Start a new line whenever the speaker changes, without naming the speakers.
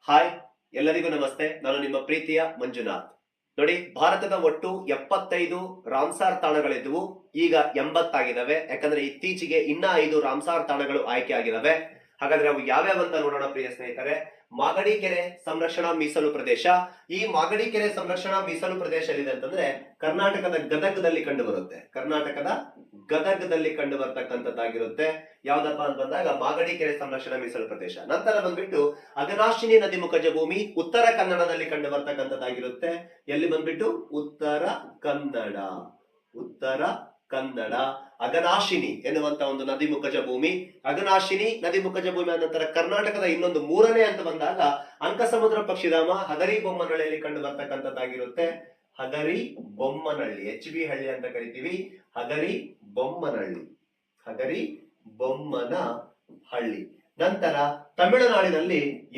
Hi, ಎಲ್ಲರಿಗೂ ನಮಸ್ತೆ. ನಾನು ನಿಮ್ಮ ಪ್ರೀತಿಯ ಮಂಜುನಾಥ್. ನೋಡಿ, ಭಾರತದ ಒಟ್ಟು 75 ರಾಮ್ಸಾರ್ ತಾಣಗಳಿದ್ವು. ಈಗ 80 ಆಗಿದಾವೆ. ಯಾಕಂದ್ರೆ ಇತ್ತೀಚೆಗೆ ಇನ್ನ 5 ರಾಮ್ಸಾರ್ ತಾಣಗಳು ಆಯ್ಕೆ ಆಗಿದಾವೆ. ಹಾಗಾದ್ರೆ ಅವು ಯಾವ್ಯಾವ ಅಂತ ನೋಡೋಣ ಪ್ರಿಯ ಸ್ನೇಹಿತರೆ. ಮಾಗಡಿ ಕೆರೆ ಸಂರಕ್ಷಣಾ ಮೀಸಲು ಪ್ರದೇಶ. ಈ ಮಾಗಡಿ ಕೆರೆ ಸಂರಕ್ಷಣಾ ಮೀಸಲು ಪ್ರದೇಶ ಎಲ್ಲಿದೆ ಅಂತಂದ್ರೆ ಕರ್ನಾಟಕದ ಗದಗದಲ್ಲಿ ಕಂಡು ಬರುತ್ತೆ. ಕರ್ನಾಟಕದ ಗದಗದಲ್ಲಿ ಕಂಡು ಬರ್ತಕ್ಕಂಥದ್ದಾಗಿರುತ್ತೆ. ಯಾವ್ದಪ್ಪ ಅಂತ ಬಂದಾಗ ಮಾಗಡಿ ಕೆರೆ ಸಂರಕ್ಷಣಾ ಮೀಸಲು ಪ್ರದೇಶ. ನಂತರ ಬಂದ್ಬಿಟ್ಟು ಅಘನಾಶಿನಿ ನದಿ ಮುಖಜ ಭೂಮಿ ಉತ್ತರ ಕನ್ನಡದಲ್ಲಿ ಕಂಡು ಬರ್ತಕ್ಕಂಥದ್ದಾಗಿರುತ್ತೆ. ಎಲ್ಲಿ ಬಂದ್ಬಿಟ್ಟು ಉತ್ತರ ಕನ್ನಡ. ಉತ್ತರ ಕನ್ನಡ ಅಘನಾಶಿನಿ ಎನ್ನುವಂತ ಒಂದು ನದಿ ಮುಖಜ ಭೂಮಿ. ಅಘನಾಶಿನಿ ನದಿ ಮುಖಜ ಭೂಮಿ ಆದ ನಂತರ ಕರ್ನಾಟಕದ ಇನ್ನೊಂದು ಮೂರನೇ ಅಂತ ಬಂದಾಗ ಅಂಕಸಮುದ್ರ ಪಕ್ಷಿಧಾಮ ಹಗರಿ ಬೊಮ್ಮನಹಳ್ಳಿಯಲ್ಲಿ ಕಂಡು ಬರ್ತಕ್ಕಂಥದ್ದಾಗಿರುತ್ತೆ. ಹಗರಿ ಬೊಮ್ಮನಹಳ್ಳಿ, HB ಹಳ್ಳಿ ಅಂತ ಕರಿತೀವಿ. ಹಗರಿ ಬೊಮ್ಮನಹಳ್ಳಿ, ಹಗರಿ ಬೊಮ್ಮನ ಹಳ್ಳಿ. ನಂತರ ತಮಿಳುನಾಡಿನಲ್ಲಿ